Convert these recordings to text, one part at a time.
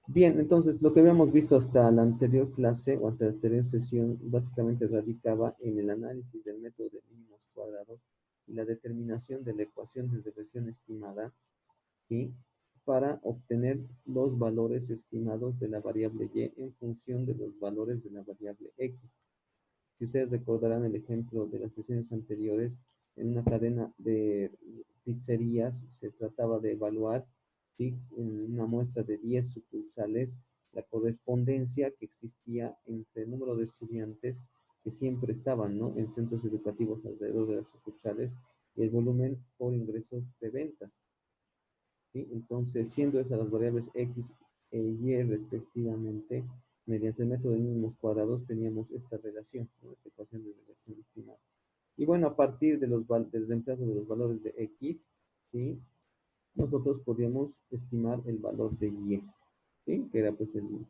Bien, entonces lo que habíamos visto hasta la anterior clase o hasta la anterior sesión básicamente radicaba en el análisis del método de mínimos cuadrados y la determinación de la ecuación de regresión estimada, ¿sí? Para obtener los valores estimados de la variable y en función de los valores de la variable x. Si ustedes recordarán el ejemplo de las sesiones anteriores, en una cadena de pizzerías se trataba de evaluar, ¿sí? En una muestra de 10 sucursales la correspondencia que existía entre el número de estudiantes que siempre estaban, ¿no?, en centros educativos alrededor de las sucursales y el volumen por ingresos de ventas, ¿sí? Entonces, siendo esas las variables x e y respectivamente, mediante el método de mínimos cuadrados teníamos esta relación, ¿no?, esta ecuación de relación estimada. Y bueno, a partir de del reemplazo de los valores de x, ¿sí?, nosotros podíamos estimar el valor de y, ¿sí?, que era pues el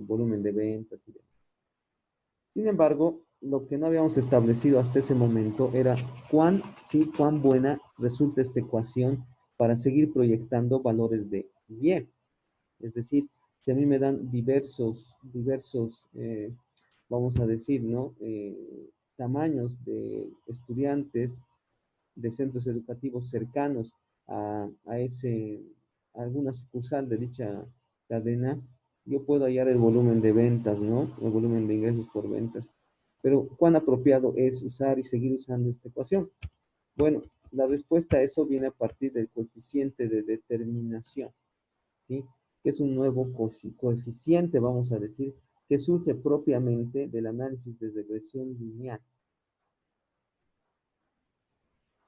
volumen de ventas y demás. Sin embargo, lo que no habíamos establecido hasta ese momento era cuán buena resulta esta ecuación para seguir proyectando valores de y. Es decir, si a mí me dan vamos a decir, ¿no?, tamaños de estudiantes de centros educativos cercanos a alguna sucursal de dicha cadena, yo puedo hallar el volumen de ventas, ¿no? El volumen de ingresos por ventas. Pero, ¿cuán apropiado es usar y seguir usando esta ecuación? Bueno, la respuesta a eso viene a partir del coeficiente de determinación, ¿sí?, que es un nuevo coeficiente, vamos a decir, que surge propiamente del análisis de regresión lineal.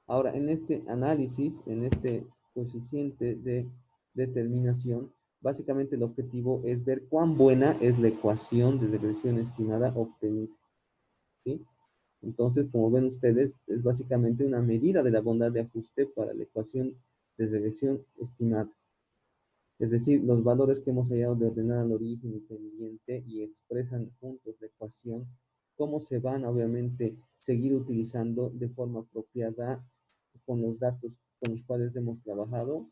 Ahora, en este análisis, en este coeficiente de determinación, básicamente el objetivo es ver cuán buena es la ecuación de regresión estimada obtenida, ¿sí? Entonces, como ven ustedes, es básicamente una medida de la bondad de ajuste para la ecuación de regresión estimada. Es decir, los valores que hemos hallado de ordenada al origen y pendiente y expresan juntos la ecuación, cómo se van obviamente seguir utilizando de forma apropiada con los datos con los cuales hemos trabajado.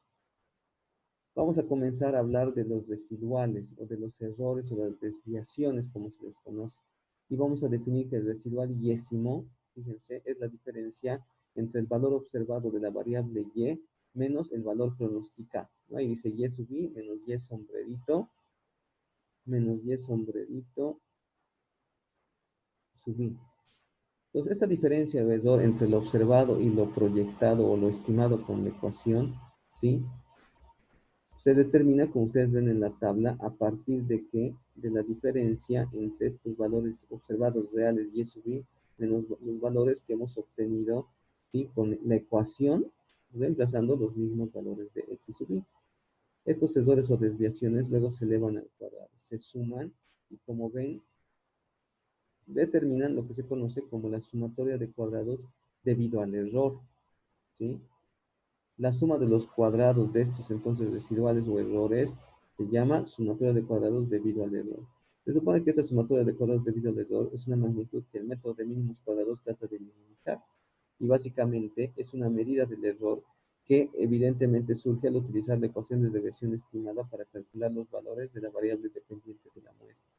Vamos a comenzar a hablar de los residuales o de los errores o las desviaciones, como se les conoce. Y vamos a definir que el residual yésimo, fíjense, es la diferencia entre el valor observado de la variable y menos el valor pronosticado, ¿no? Ahí dice y sub i menos y sombrerito sub i. Entonces, esta diferencia de error entre lo observado y lo proyectado o lo estimado con la ecuación, ¿sí?, se determina, como ustedes ven en la tabla, a partir de que, de la diferencia entre estos valores observados reales y sub i, menos los valores que hemos obtenido, ¿sí?, con la ecuación, reemplazando los mismos valores de x sub i. Estos errores o desviaciones luego se elevan al cuadrado, se suman y, como ven, determinan lo que se conoce como la sumatoria de cuadrados debido al error, ¿sí? La suma de los cuadrados de estos entonces residuales o errores se llama sumatoria de cuadrados debido al error. Se supone que esta sumatoria de cuadrados debido al error es una magnitud que el método de mínimos cuadrados trata de minimizar. Y básicamente es una medida del error que evidentemente surge al utilizar la ecuación de regresión estimada para calcular los valores de la variable dependiente de la muestra,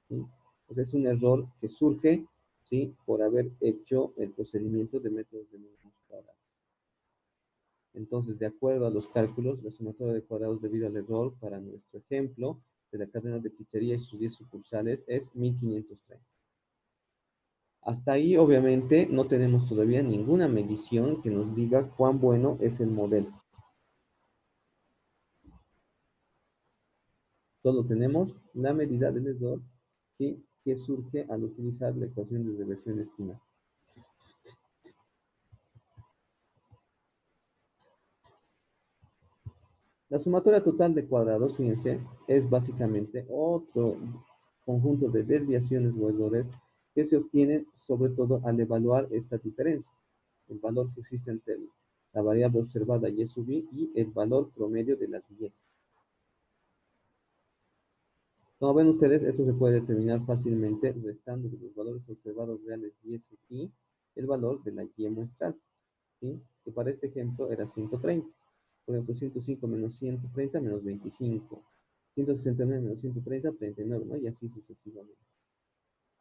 ¿sí? Entonces es un error que surge, ¿sí?, por haber hecho el procedimiento de métodos de mínimos cuadrados. Entonces, de acuerdo a los cálculos, la sumatoria de cuadrados debido al error para nuestro ejemplo de la cadena de pizzería y sus 10 sucursales es 1530. Hasta ahí, obviamente, no tenemos todavía ninguna medición que nos diga cuán bueno es el modelo. Solo tenemos la medida del error, ¿sí?, que surge al utilizar la ecuación de regresión estimada. La sumatoria total de cuadrados, fíjense, es básicamente otro conjunto de desviaciones o errores que se obtienen sobre todo al evaluar esta diferencia, el valor que existe entre la variable observada y sub i y el valor promedio de las y. Como ven ustedes, esto se puede determinar fácilmente restando de los valores observados reales y sub i el valor de la y muestral, ¿sí?, que para este ejemplo era 130. Por ejemplo, 105 menos 130 menos 25. 169 menos 130, 39, ¿no? Y así sucesivamente.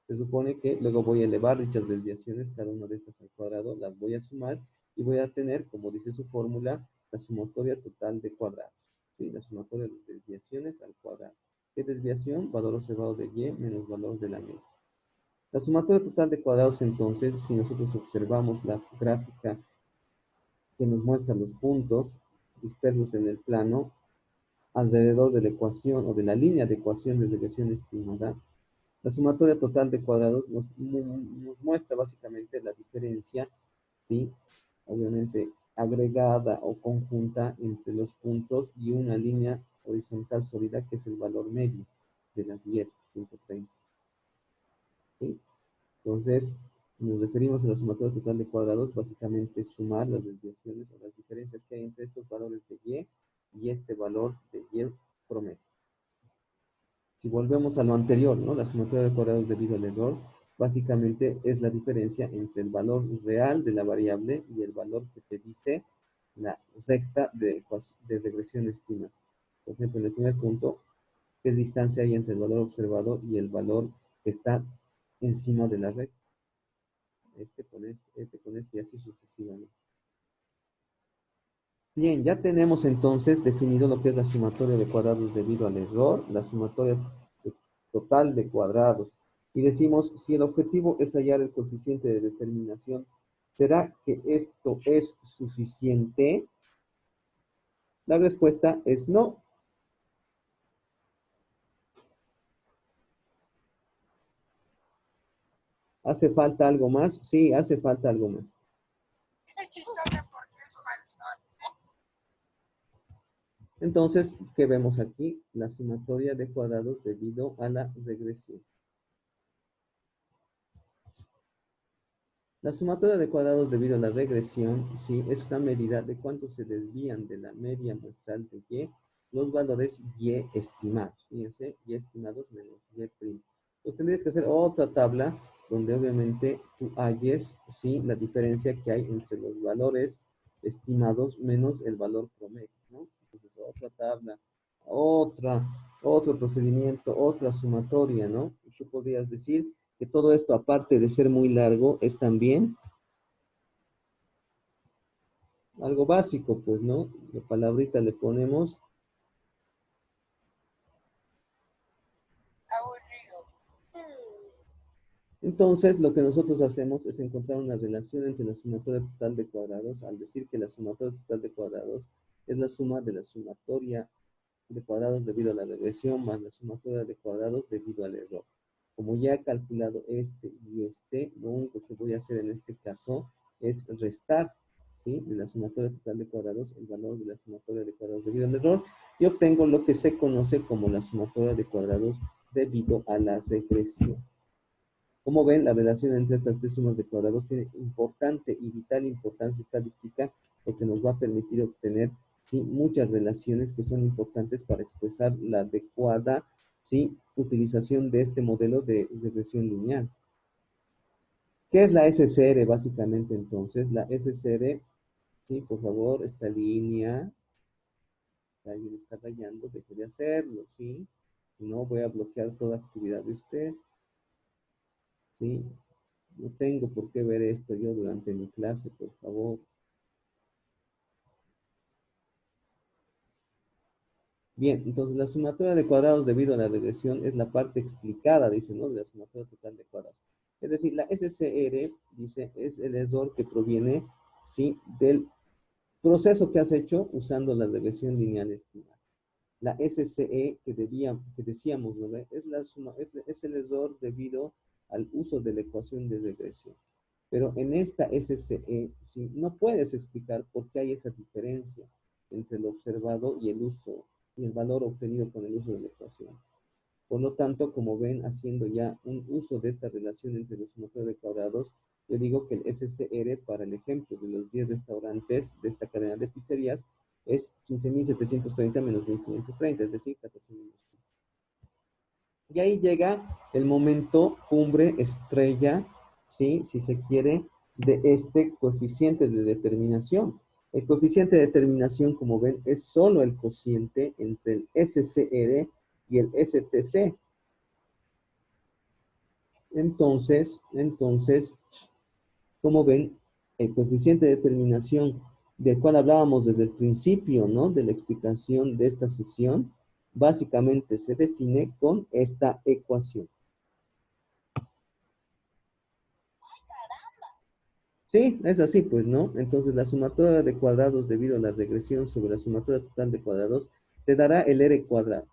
Se supone que luego voy a elevar dichas desviaciones, cada una de estas al cuadrado, las voy a sumar y voy a tener, como dice su fórmula, la sumatoria total de cuadrados. ¿Sí? La sumatoria de desviaciones al cuadrado. ¿Qué desviación? Valor observado de y menos valor de la media. La sumatoria total de cuadrados, entonces, si nosotros observamos la gráfica que nos muestra los puntos dispersos en el plano, alrededor de la ecuación o de la línea de ecuación de desviación estimada, la sumatoria total de cuadrados nos muestra básicamente la diferencia, ¿sí? Obviamente agregada o conjunta entre los puntos y una línea horizontal sólida que es el valor medio de las 10, 130. ¿Sí? Entonces, nos referimos a la sumatoria total de cuadrados, básicamente sumar las desviaciones o las diferencias que hay entre estos valores de y este valor de y promedio. Si volvemos a lo anterior, ¿no? La sumatoria de cuadrados debido al error, básicamente es la diferencia entre el valor real de la variable y el valor que te dice la recta de regresión estimada. Por ejemplo, en el primer punto, ¿qué distancia hay entre el valor observado y el valor que está encima de la recta? Este con este y así sucesivamente. Bien, ya tenemos entonces definido lo que es la sumatoria de cuadrados debido al error, la sumatoria total de cuadrados. Y decimos, si el objetivo es hallar el coeficiente de determinación, ¿será que esto es suficiente? La respuesta es no. ¿Hace falta algo más? Sí, hace falta algo más. Entonces, ¿qué vemos aquí? La sumatoria de cuadrados debido a la regresión. La sumatoria de cuadrados debido a la regresión, sí, es una medida de cuánto se desvían de la media muestral de y los valores y estimados. Fíjense, y estimados menos y primo. Pues tendrías que hacer otra tabla donde obviamente tú halles, sí, la diferencia que hay entre los valores estimados menos el valor promedio, ¿no? Entonces, otra tabla, otro procedimiento, otra sumatoria, ¿no? Y tú podrías decir que todo esto, aparte de ser muy largo, es también algo básico, pues, ¿no? La palabrita le ponemos. Entonces, lo que nosotros hacemos es encontrar una relación entre la sumatoria total de cuadrados, al decir que la sumatoria total de cuadrados es la suma de la sumatoria de cuadrados debido a la regresión más la sumatoria de cuadrados debido al error. Como ya he calculado este y este, lo único que voy a hacer en este caso es restar, ¿sí? De la sumatoria total de cuadrados el valor de la sumatoria de cuadrados debido al error y obtengo lo que se conoce como la sumatoria de cuadrados debido a la regresión. Como ven, la relación entre estas tres sumas de cuadrados tiene importante y vital importancia estadística porque nos va a permitir obtener, ¿sí?, muchas relaciones que son importantes para expresar la adecuada, ¿sí?, utilización de este modelo de regresión lineal. ¿Qué es la SCR básicamente entonces? La SCR, sí, por favor, esta línea, alguien está rayando, deje de hacerlo, ¿sí? Si no, voy a bloquear toda actividad de usted, ¿sí? No tengo por qué ver esto yo durante mi clase, por favor. Bien, entonces la sumatoria de cuadrados debido a la regresión es la parte explicada, dice, ¿no? De la sumatoria total de cuadrados. Es decir, la SCR, dice, es el error que proviene, ¿sí?, del proceso que has hecho usando la regresión lineal estimada. La SCE que decíamos, ¿no? Es el error debido al uso de la ecuación de regresión. Pero en esta SCE, ¿sí?, no puedes explicar por qué hay esa diferencia entre lo observado y el uso, y el valor obtenido con el uso de la ecuación. Por lo tanto, como ven, haciendo ya un uso de esta relación entre los sumatoria de cuadrados, yo digo que el SCR para el ejemplo de los 10 restaurantes de esta cadena de pizzerías es 15.730 menos 1.530, es decir, 14.000. Y ahí llega el momento cumbre, estrella, ¿sí?, si se quiere, de este coeficiente de determinación. El coeficiente de determinación, como ven, es solo el cociente entre el SCR y el STC. Entonces, como ven, el coeficiente de determinación del cual hablábamos desde el principio, ¿no? De la explicación de esta sesión, básicamente se define con esta ecuación. Sí, es así, pues, ¿no? Entonces, la sumatoria de cuadrados debido a la regresión sobre la sumatoria total de cuadrados te dará el R cuadrado,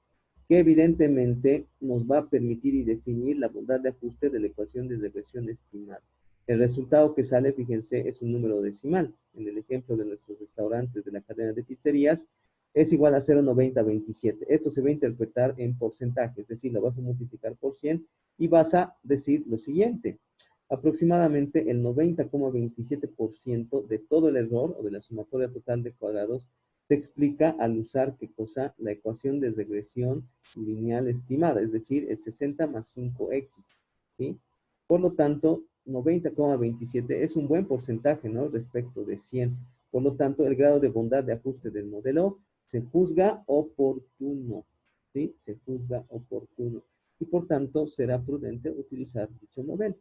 que evidentemente nos va a permitir y definir la bondad de ajuste de la ecuación de regresión estimada. El resultado que sale, fíjense, es un número decimal. En el ejemplo de nuestros restaurantes de la cadena de pizzerías, es igual a 0,9027. Esto se va a interpretar en porcentaje, es decir, lo vas a multiplicar por 100 y vas a decir lo siguiente. Aproximadamente el 90,27% de todo el error o de la sumatoria total de cuadrados se explica al usar, ¿qué cosa? La ecuación de regresión lineal estimada, es decir, el 60 más 5x, ¿sí? Por lo tanto, 90,27 es un buen porcentaje, ¿no? Respecto de 100. Por lo tanto, el grado de bondad de ajuste del modelo se juzga oportuno, ¿sí? Se juzga oportuno. Y por tanto, será prudente utilizar dicho modelo.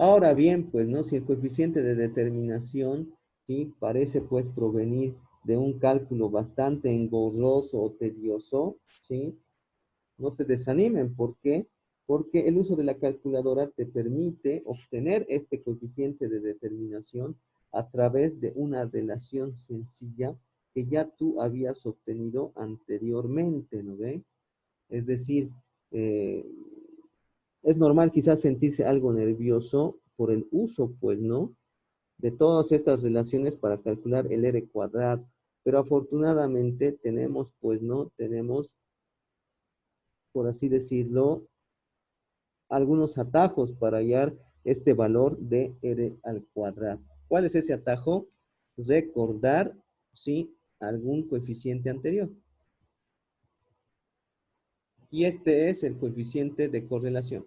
Ahora bien, pues, ¿no? Si el coeficiente de determinación, ¿sí? Parece, pues, provenir de un cálculo bastante engorroso o tedioso, ¿sí? No se desanimen. ¿Por qué? Porque el uso de la calculadora te permite obtener este coeficiente de determinación a través de una relación sencilla que ya tú habías obtenido anteriormente, ¿no ve? Es decir, eh, es normal quizás sentirse algo nervioso por el uso, pues, ¿no? De todas estas relaciones para calcular el R cuadrado. Pero afortunadamente tenemos, pues, ¿no? Tenemos, por así decirlo, algunos atajos para hallar este valor de R al cuadrado. ¿Cuál es ese atajo? Recordar, ¿sí? Algún coeficiente anterior. Y este es el coeficiente de correlación.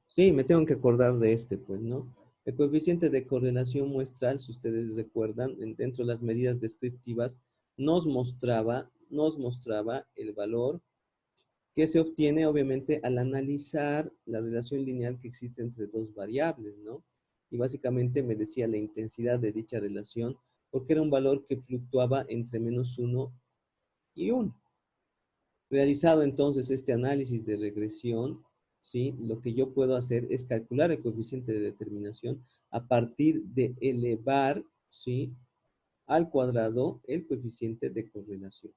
Sí, me tengo que acordar de este, pues, ¿no? El coeficiente de correlación muestral, si ustedes recuerdan, dentro de las medidas descriptivas, nos mostraba el valor que se obtiene, obviamente, al analizar la relación lineal que existe entre dos variables, ¿no? Y básicamente me decía la intensidad de dicha relación, porque era un valor que fluctuaba entre -1 y 1. Realizado entonces este análisis de regresión, ¿sí? Lo que yo puedo hacer es calcular el coeficiente de determinación a partir de elevar, ¿sí? Al cuadrado el coeficiente de correlación.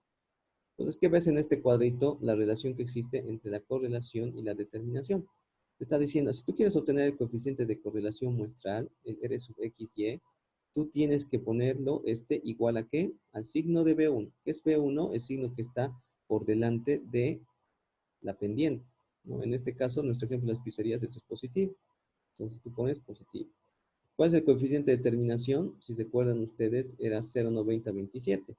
Entonces, ¿qué ves en este cuadrito? La relación que existe entre la correlación y la determinación. Te está diciendo, si tú quieres obtener el coeficiente de correlación muestral, el R sub x, y, tú tienes que ponerlo igual a ¿qué? Al signo de B1. ¿Qué es B1? El signo que está por delante de la pendiente, ¿no? En este caso, nuestro ejemplo de las pizzerías, esto es positivo. Entonces tú pones positivo. ¿Cuál es el coeficiente de determinación? Si se acuerdan ustedes, era 0,9027.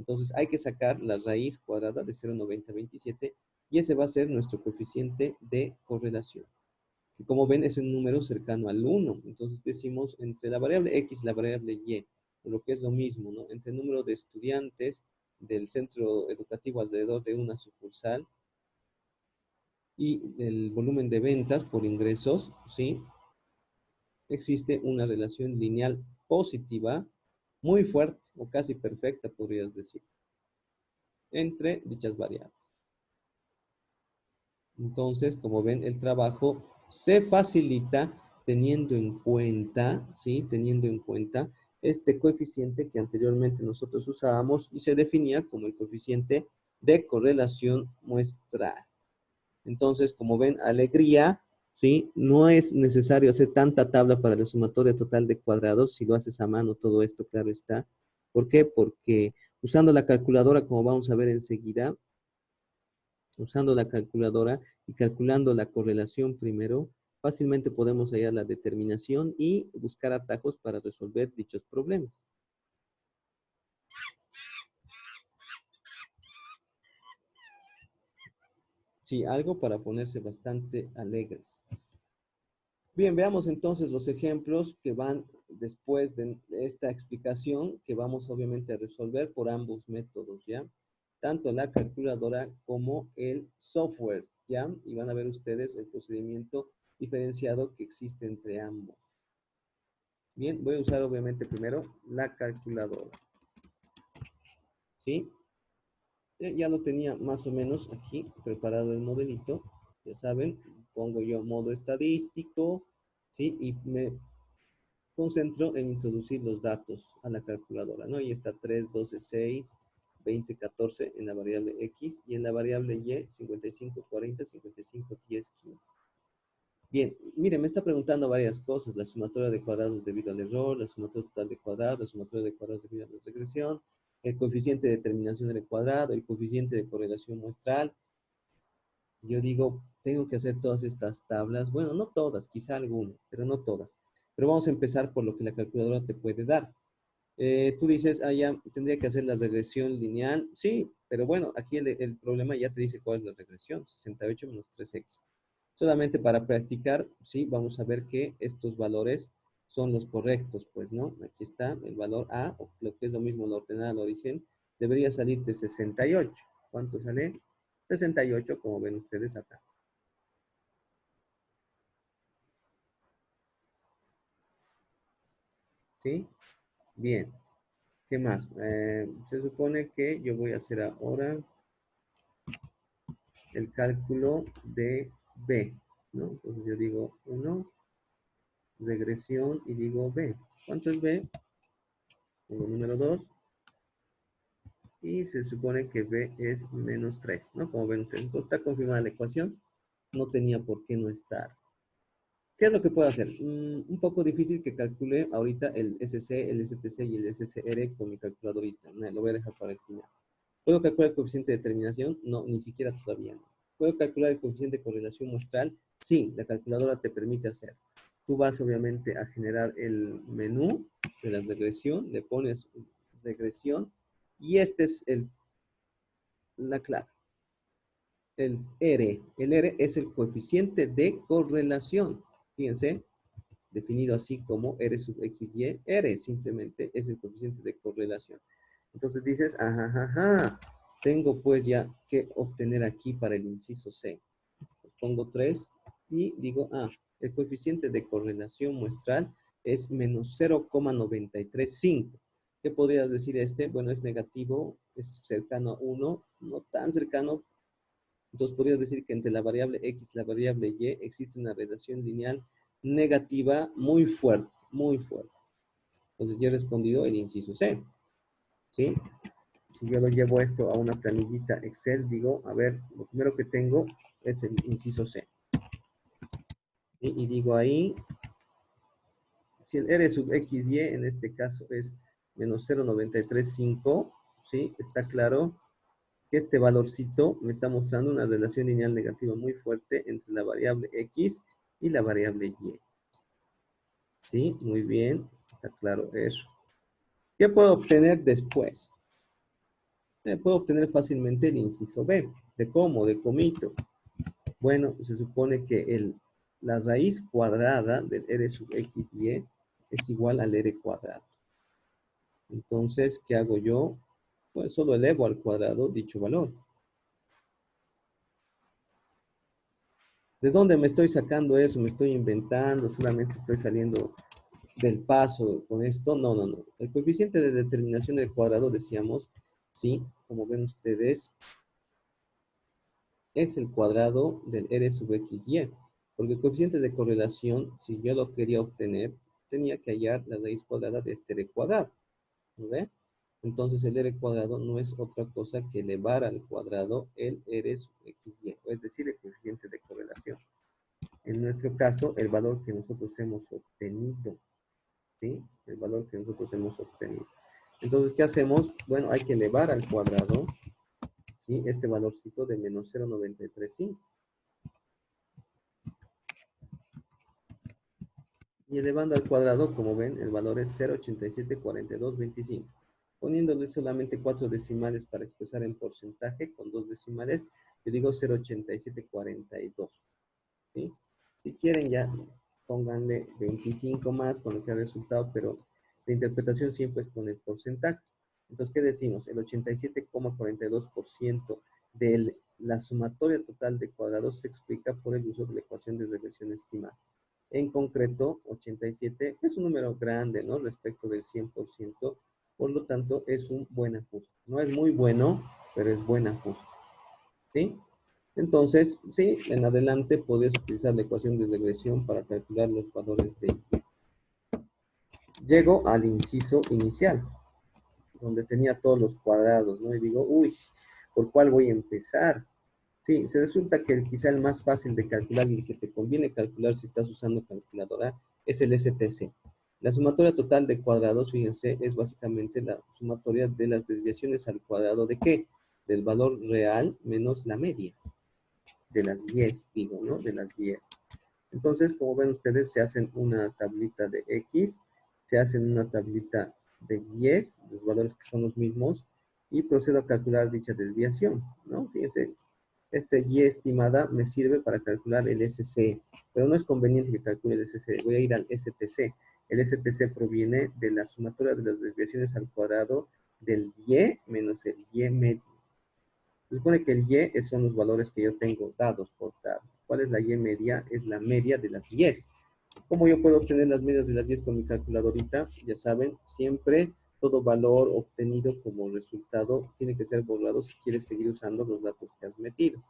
Entonces hay que sacar la raíz cuadrada de 0,9027 y ese va a ser nuestro coeficiente de correlación. Que como ven es un número cercano al 1. Entonces decimos entre la variable x y la variable y, lo que es lo mismo, ¿no? Entre el número de estudiantes del centro educativo alrededor de una sucursal y el volumen de ventas por ingresos, ¿sí? Existe una relación lineal positiva muy fuerte o casi perfecta, podrías decir, entre dichas variables. Entonces, como ven, el trabajo se facilita teniendo en cuenta, ¿sí? Teniendo en cuenta este coeficiente que anteriormente nosotros usábamos y se definía como el coeficiente de correlación muestral. Entonces, como ven, alegría, ¿sí? No es necesario hacer tanta tabla para la sumatoria total de cuadrados. Si lo haces a mano, todo esto, claro está. ¿Por qué? Porque usando la calculadora, como vamos a ver enseguida, usando la calculadora y calculando la correlación primero, fácilmente podemos hallar la determinación y buscar atajos para resolver dichos problemas. Sí, algo para ponerse bastante alegres. Bien, veamos entonces los ejemplos que van después de esta explicación que vamos obviamente a resolver por ambos métodos, ¿ya? Tanto la calculadora como el software, ¿ya? Y van a ver ustedes el procedimiento diferenciado que existe entre ambos. Bien, voy a usar obviamente primero la calculadora, ¿sí? Ya lo tenía más o menos aquí preparado el modelito, ya saben, pongo yo modo estadístico, ¿sí? Y me concentro en introducir los datos a la calculadora, ¿no? Y está 3, 12, 6, 20, 14 en la variable X y en la variable Y 55, 40, 55, 10, 15. Bien, mire, me está preguntando varias cosas, la sumatoria de cuadrados debido al error, la sumatoria total de cuadrados, la sumatoria de cuadrados debido a la regresión, el coeficiente de determinación del cuadrado, el coeficiente de correlación muestral. Yo digo, tengo que hacer todas estas tablas, bueno, no todas, quizá algunas, pero no todas. Pero vamos a empezar por lo que la calculadora te puede dar. Tú dices, ya tendría que hacer la regresión lineal. Sí, pero bueno, aquí el problema ya te dice cuál es la regresión, 68 menos 3x. Solamente para practicar, sí, vamos a ver que estos valores son los correctos, pues, ¿no? Aquí está el valor A, o lo que es lo mismo la ordenada al origen, debería salir de 68. ¿Cuánto sale? 68, como ven ustedes acá. ¿Sí? Bien. ¿Qué más? Se supone que yo voy a hacer ahora el cálculo de B, ¿no? Entonces yo digo 1, regresión, y digo B. ¿Cuánto es B? Pongo número 2, y se supone que B es menos 3, ¿no? Como ven ustedes. Entonces está confirmada la ecuación, no tenía por qué no estar. ¿Qué es lo que puedo hacer? Un poco difícil que calcule ahorita el SC, el STC y el SCR con mi calculadorita. Lo voy a dejar para el final. ¿Puedo calcular el coeficiente de determinación? No, ni siquiera todavía no. ¿Puedo calcular el coeficiente de correlación muestral? Sí, la calculadora te permite hacer. Tú vas obviamente a generar el menú de la regresión, le pones regresión y este es la clave. El R. El R es el coeficiente de correlación. Fíjense, definido así como R sub X, Y. R simplemente es el coeficiente de correlación. Entonces dices, ajá, ajá, tengo pues ya que obtener aquí para el inciso C. Pues pongo 3 y digo, el coeficiente de correlación muestral es menos 0,935. ¿Qué podrías decir este? Bueno, es negativo, es cercano a 1, no tan cercano. Entonces podrías decir que entre la variable X y la variable Y existe una relación lineal negativa muy fuerte, muy fuerte. Entonces ya he respondido el inciso C. ¿Sí? Si yo lo llevo esto a una planillita Excel, digo, a ver, lo primero que tengo es el inciso C. ¿Sí? Y digo ahí, si el R sub XY en este caso es menos 0,935, ¿sí? Está claro que este valorcito me está mostrando una relación lineal negativa muy fuerte entre la variable X y la variable Y. ¿Sí? Muy bien, está claro eso. ¿Qué puedo obtener después? Puedo obtener fácilmente el inciso B. ¿De cómo? De comito. Bueno, se supone que la raíz cuadrada del R sub X, Y es igual al R cuadrado. Entonces, ¿qué hago yo? Pues solo elevo al cuadrado dicho valor. ¿De dónde me estoy sacando eso? ¿Me estoy inventando? ¿Solamente estoy saliendo del paso con esto? No, no, no. El coeficiente de determinación del cuadrado, decíamos, sí, como ven ustedes, es el cuadrado del R sub X, Y. Porque el coeficiente de correlación, si yo lo quería obtener, tenía que hallar la raíz cuadrada de este R cuadrado. ¿No ve? Entonces el R cuadrado no es otra cosa que elevar al cuadrado el R sub X, Y, es decir, el coeficiente de correlación. En nuestro caso, el valor que nosotros hemos obtenido, ¿sí? El valor que nosotros hemos obtenido. Entonces, ¿qué hacemos? Bueno, hay que elevar al cuadrado, ¿sí? Este valorcito de menos 0,935. Y elevando al cuadrado, como ven, el valor es 0,874225. Poniéndole solamente 4 decimales para expresar en porcentaje, con 2 decimales, yo digo 0,8742. ¿Sí? Si quieren ya pónganle 25 más con lo que ha resultado, pero la interpretación siempre es con el porcentaje. Entonces, ¿qué decimos? El 87,42% de la sumatoria total de cuadrados se explica por el uso de la ecuación de regresión estimada. En concreto, 87 es un número grande, ¿no? Respecto del 100%, por lo tanto, es un buen ajuste. No es muy bueno, pero es buen ajuste. ¿Sí? Entonces, sí, en adelante podrías utilizar la ecuación de regresión para calcular los valores de Y. Llego al inciso inicial, donde tenía todos los cuadrados, ¿no? Y digo, uy, ¿por cuál voy a empezar? Sí, se resulta que quizá el más fácil de calcular y el que te conviene calcular si estás usando calculadora es el STC. La sumatoria total de cuadrados, fíjense, es básicamente la sumatoria de las desviaciones al cuadrado de ¿qué? Del valor real menos la media. De las 10, digo, ¿no? De las 10. Entonces, como ven ustedes, se hacen una tablita de X, se hacen una tablita de 10, los valores que son los mismos, y procedo a calcular dicha desviación, ¿no? Fíjense, este Y estimada me sirve para calcular el SC, pero no es conveniente que calcule el SC, voy a ir al STC. El STC proviene de la sumatoria de las desviaciones al cuadrado del Y menos el Y medio. Se supone que el Y son los valores que yo tengo dados por tabla. ¿Cuál es la Y media? Es la media de las 10. ¿Cómo yo puedo obtener las medias de las 10 con mi calculadorita? Ya saben, siempre todo valor obtenido como resultado tiene que ser borrado si quieres seguir usando los datos que has metido.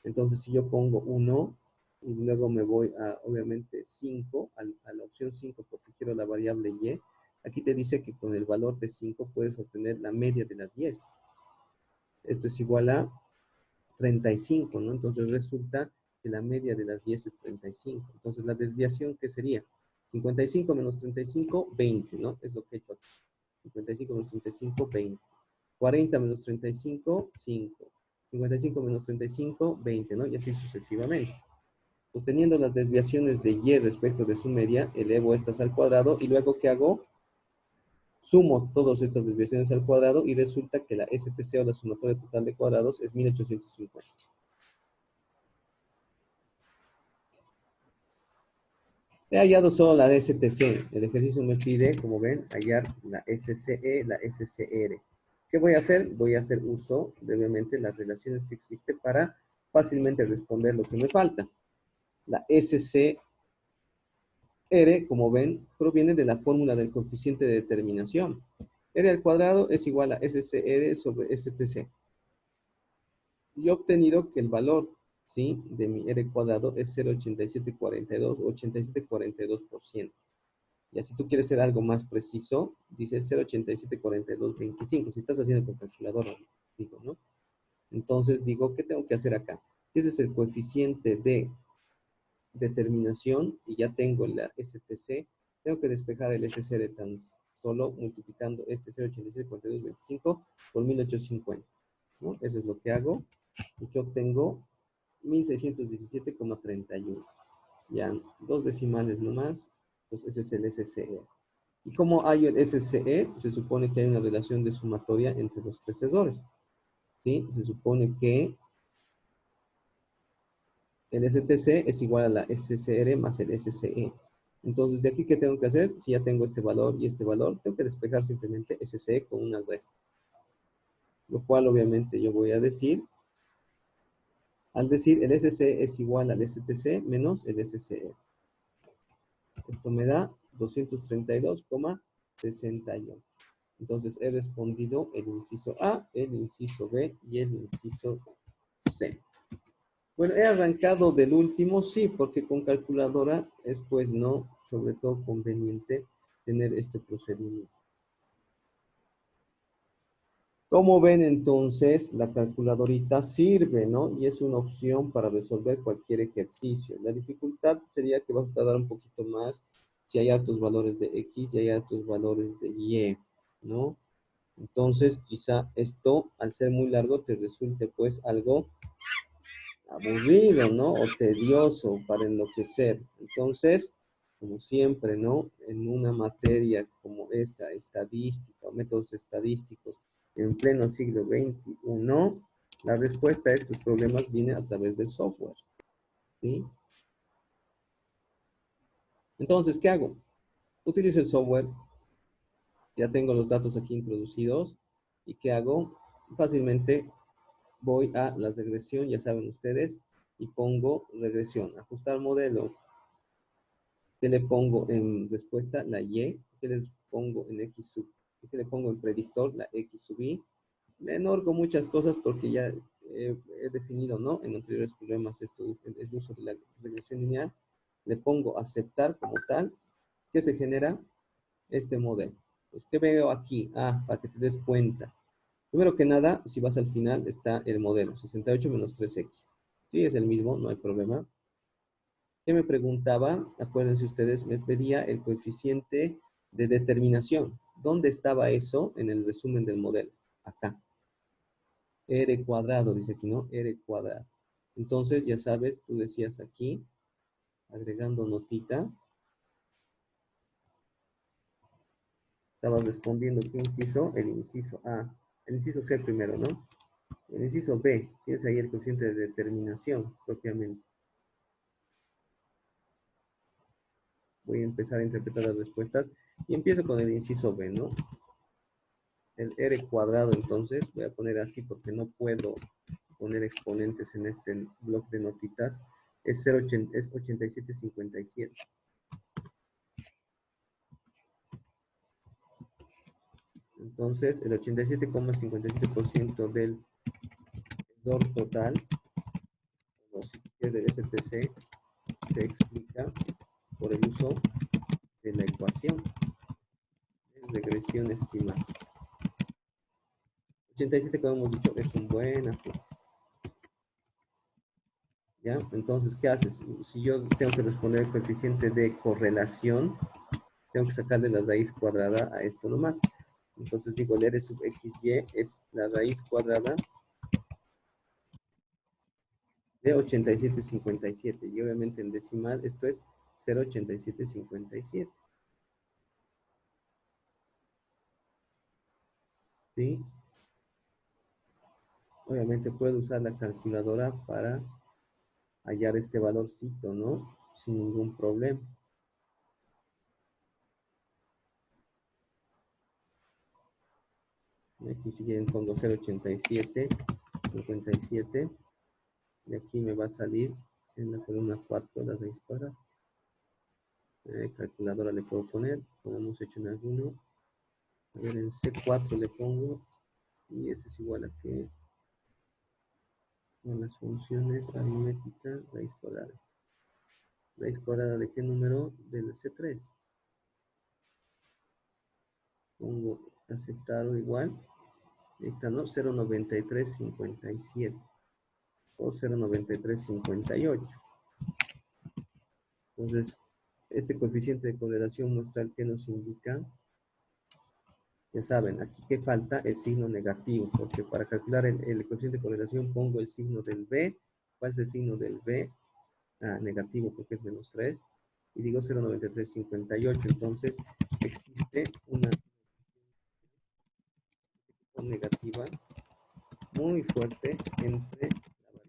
Entonces, si yo pongo 1 y luego me voy a, obviamente, 5, a la opción 5 porque quiero la variable Y, aquí te dice que con el valor de 5 puedes obtener la media de las 10. Esto es igual a 35, ¿no? Entonces resulta que la media de las 10 es 35. Entonces la desviación, ¿qué sería? 55 menos 35, 20, ¿no? Es lo que he hecho aquí. 55 menos 35, 20. 40 menos 35, 5. 55 menos 35, 20, ¿no? Y así sucesivamente. Pues teniendo las desviaciones de Y respecto de su media, elevo estas al cuadrado y luego, ¿qué hago? Sumo todas estas desviaciones al cuadrado y resulta que la STC o la sumatoria total de cuadrados es 1850. He hallado solo la STC. El ejercicio me pide, como ven, hallar la SCE, la SCR. ¿Qué voy a hacer? Voy a hacer uso de, obviamente, las relaciones que existen para fácilmente responder lo que me falta. La SCR, como ven, proviene de la fórmula del coeficiente de determinación. R al cuadrado es igual a SCR sobre STC. Y he obtenido que el valor, ¿sí?, de mi R cuadrado es 0,8742 o 87,42%. Y así tú quieres ser algo más preciso, dices 0,874225. Si estás haciendo con calculadora, digo, ¿no? Entonces digo, ¿qué tengo que hacer acá? Ese es el coeficiente de determinación y ya tengo la STC. Tengo que despejar el SCR tan solo multiplicando este 0,874225 por 1850, ¿no? Eso es lo que hago. Y que obtengo 1617,31. Ya, dos decimales nomás. Pues ese es el SCE. ¿Y cómo hay el SCE? Se supone que hay una relación de sumatoria entre los tres errores. ¿Sí? Se supone que el STC es igual a la SCR más el SCE. Entonces, ¿de aquí qué tengo que hacer? Si ya tengo este valor y este valor, tengo que despejar simplemente SCE con una resta. Lo cual, obviamente, yo voy a decir, al decir el SCE es igual al STC menos el SCE. Esto me da 232,68. Entonces he respondido el inciso A, el inciso B y el inciso C. Bueno, he arrancado del último, sí, porque con calculadora es pues no, sobre todo conveniente tener este procedimiento. Como ven entonces, la calculadorita sirve, ¿no? Y es una opción para resolver cualquier ejercicio. La dificultad sería que vas a tardar un poquito más si hay altos valores de X y hay altos valores de Y, ¿no? Entonces, quizá esto, al ser muy largo, te resulte pues algo aburrido, ¿no? O tedioso para enloquecer. Entonces, como siempre, ¿no? En una materia como esta, estadística o métodos estadísticos, en pleno siglo XXI, la respuesta a estos problemas viene a través del software, ¿sí? Entonces, ¿qué hago? Utilizo el software, ya tengo los datos aquí introducidos, ¿y qué hago? Fácilmente voy a la regresión, ya saben ustedes, y pongo regresión, ajustar modelo. ¿Qué le pongo en respuesta? La Y. ¿Qué les pongo en X sub? ¿Qué le pongo en predictor? La X sub Y. Me enorgo muchas cosas porque ya he definido, ¿no? En anteriores problemas esto, el uso de la regresión lineal. Le pongo aceptar como tal, que se genera este modelo. Pues, ¿qué veo aquí? Ah, para que te des cuenta. Primero que nada, si vas al final, está el modelo, 68 menos 3x. Sí, es el mismo, no hay problema. ¿Qué me preguntaba? Acuérdense ustedes, me pedía el coeficiente de determinación. ¿Dónde estaba eso en el resumen del modelo? Acá. R cuadrado, dice aquí, ¿no? R cuadrado. Entonces, ya sabes, tú decías aquí, agregando notita, estabas respondiendo qué inciso, el inciso A, el inciso C primero, ¿no? El inciso B, tienes ahí el coeficiente de determinación, propiamente. Voy a empezar a interpretar las respuestas y empiezo con el inciso B, ¿no? El R cuadrado, entonces, voy a poner así porque no puedo poner exponentes en este bloc de notitas, es 8757. Entonces, el 87,57% del error total, o si quieres del STC, se explica por el uso de la ecuación de regresión estimada. 87, como hemos dicho, es un buen ajuste. ¿Ya? Entonces, ¿qué haces? Si yo tengo que responder el coeficiente de correlación, tengo que sacarle la raíz cuadrada a esto nomás. Entonces digo, el R sub XY es la raíz cuadrada de 87,57. Y obviamente en decimal esto es 0,8757. ¿Sí? Obviamente puedo usar la calculadora para hallar este valorcito, ¿no? Sin ningún problema. Aquí si quieren pongo 0,8757. Y aquí me va a salir en la columna 4 la raíz cuadrada. Calculadora le puedo poner, como hemos hecho en alguno. A ver, en C4 le pongo, y esto es igual a que con las funciones aritméticas, raíz cuadrada. ¿Raíz cuadrada de qué número? Del C3. Pongo aceptar o igual. Ahí está, ¿no? 0,9357 o 0,9358. Entonces, este coeficiente de correlación muestral que nos indica, ya saben, aquí que falta el signo negativo, porque para calcular el coeficiente de correlación pongo el signo del B. ¿Cuál es el signo del B? Negativo, porque es menos 3. Y digo 0,9358. Entonces, existe una negativa muy fuerte entre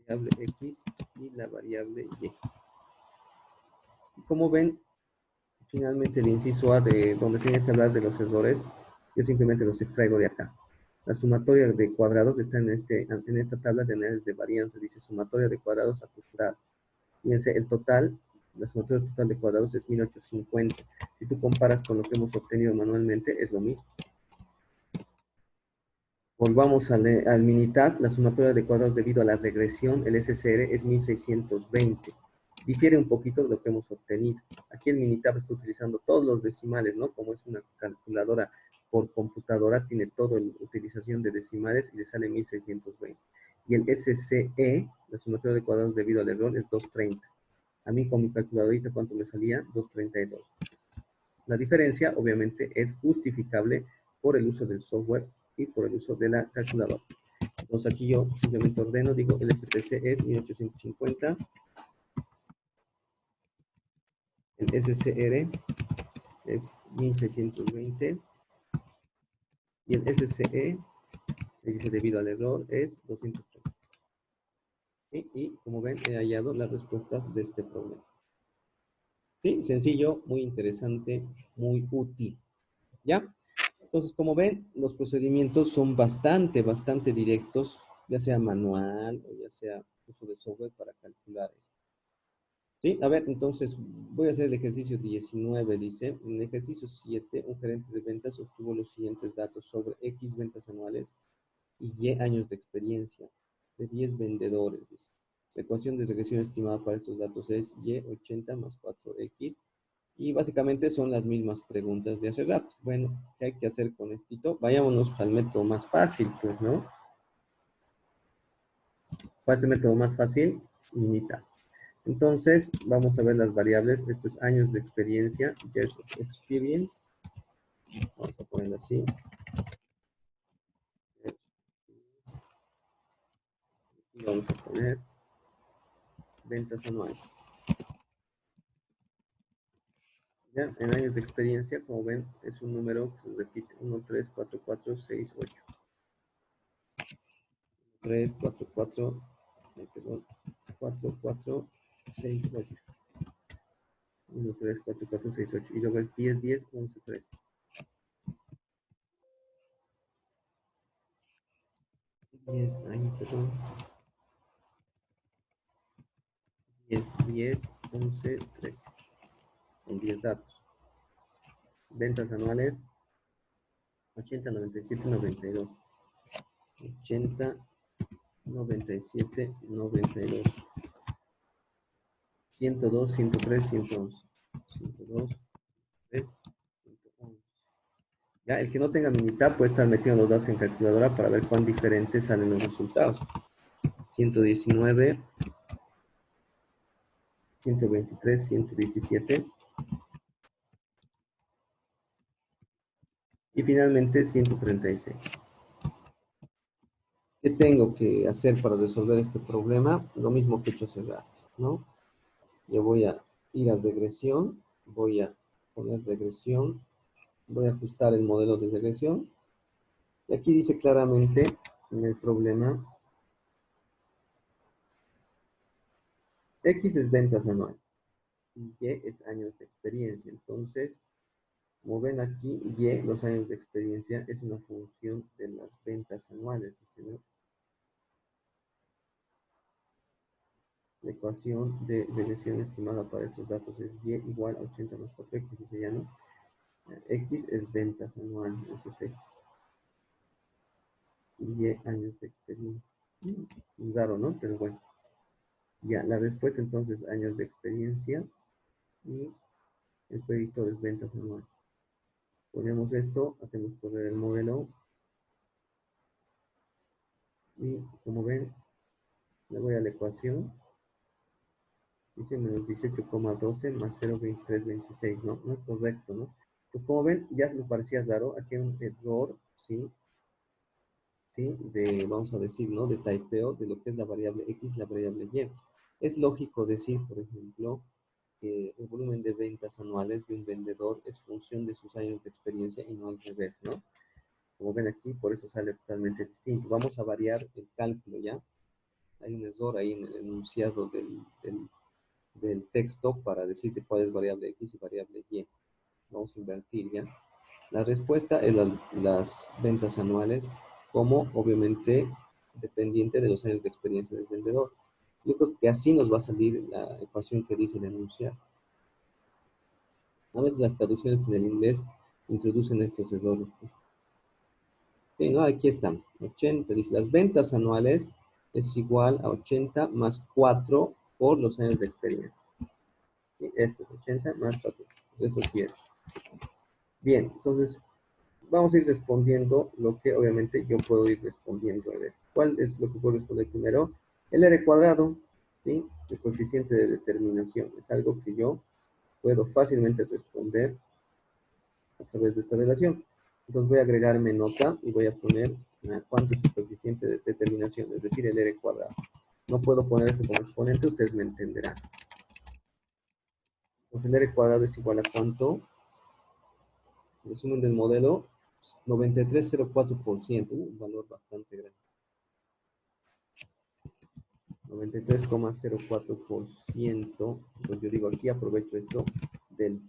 la variable X y la variable Y. Y como ven, finalmente el inciso A de donde tiene que hablar de los errores, yo simplemente los extraigo de acá. La sumatoria de cuadrados está en esta tabla de análisis de varianza, dice sumatoria de cuadrados ajustada. Fíjense, el total, la sumatoria total de cuadrados es 1850. Si tú comparas con lo que hemos obtenido manualmente, es lo mismo. Volvamos al Minitab, la sumatoria de cuadrados debido a la regresión, el SCR es 1620. Difiere un poquito de lo que hemos obtenido. Aquí el Minitab está utilizando todos los decimales, ¿no? Como es una calculadora por computadora, tiene toda la utilización de decimales y le sale 1620. Y el SCE, la sumatoria de cuadrados debido al error, es 230. A mí con mi calculadorita, ¿cuánto me salía? 232. La diferencia, obviamente, es justificable por el uso del software y por el uso de la calculadora. Entonces aquí yo simplemente ordeno, digo, el STC es 1850, el SCR es 1620 y el SCE, que dice debido al error, es 230. Y como ven, he hallado las respuestas de este problema. Sí, sencillo, muy interesante, muy útil. ¿Ya? Entonces, como ven, los procedimientos son bastante directos, ya sea manual o ya sea uso de software para calcular esto. Sí, a ver, entonces voy a hacer el ejercicio 19, dice. En el ejercicio 7, un gerente de ventas obtuvo los siguientes datos sobre X ventas anuales y Y años de experiencia de 10 vendedores, dice. La ecuación de regresión estimada para estos datos es Y 80 más 4X. Y básicamente son las mismas preguntas de hace rato. Bueno, ¿qué hay que hacer con esto? Vayámonos al método más fácil, pues, ¿no? ¿Cuál es el método más fácil? Limita. Entonces, vamos a ver las variables. Esto es años de experiencia, years of experience. Vamos a ponerlo así. Y vamos a poner ventas anuales. ¿Ya? En años de experiencia, como ven, es un número que se repite. 1, 3, 4, 4, 6, 8. 3, 4, 4, perdón, 4, 4, 6, 8. 1, 3, 4, 4, 6, 8. Y luego es 10, 10, 11, 13. 10, ahí, perdón. 10, 10, 11, 13. Son 10 datos. Ventas anuales, 80, 97, 92. 80, 97, 92. 102, 103, 111. 102, 3, 111. Ya, el que no tenga Minitab puede estar metiendo los datos en calculadora para ver cuán diferentes salen los resultados. 119, 123, 117 y finalmente 136. ¿Qué tengo que hacer para resolver este problema? Lo mismo que he hecho hace rato, ¿no? Yo voy a ir a regresión, voy a poner regresión, voy a ajustar el modelo de regresión. Y aquí dice claramente en el problema, X es ventas anuales y Y es años de experiencia. Entonces, como ven aquí, Y, los años de experiencia, es una función de las ventas anuales, dice, ¿no? La ecuación de regresión estimada para estos datos es Y igual a 80 más 4X, dice ya, ¿no? X es ventas anuales, eso es X. Y años de experiencia. Raro, ¿no? Pero bueno. Ya, la respuesta entonces, años de experiencia y el predictor es ventas anuales. Ponemos esto, hacemos correr el modelo y como ven, le voy a la ecuación. Dice menos 18,12 más 0,2326, ¿no? No es correcto, ¿no? Pues como ven, ya se me parecía raro. Aquí hay un error, ¿sí? ¿Sí? De, vamos a decir, ¿no? De typeo de lo que es la variable X y la variable Y. Es lógico decir, por ejemplo, que el volumen de ventas anuales de un vendedor es función de sus años de experiencia y no al revés, ¿no? Como ven aquí, por eso sale totalmente distinto. Vamos a variar el cálculo, ¿ya? Hay un error ahí en el enunciado del texto para decirte cuál es variable X y variable Y. Vamos a invertir, ¿ya? La respuesta es las ventas anuales, como obviamente dependiente de los años de experiencia del vendedor. Yo creo que así nos va a salir la ecuación que dice el enunciado. A veces las traducciones en el inglés introducen estos errores. Sí, ¿no? Aquí están. 80, dice, las ventas anuales es igual a 80 más 4 por los años de experiencia. ¿Sí? Esto es 80 más 4. Eso sí es. Bien, entonces vamos a ir respondiendo lo que obviamente yo puedo ir respondiendo a esto. ¿Cuál es lo que puedo responder primero? El R cuadrado, ¿sí? El coeficiente de determinación. Es algo que yo puedo fácilmente responder a través de esta relación. Entonces voy a agregarme nota y voy a poner cuánto es el coeficiente de determinación, es decir, el R cuadrado. No puedo poner esto como exponente, ustedes me entenderán. Entonces el R cuadrado es igual a cuánto. El resumen del modelo, 93,04%, un valor bastante grande. 93,04%. Entonces yo digo aquí, aprovecho esto, del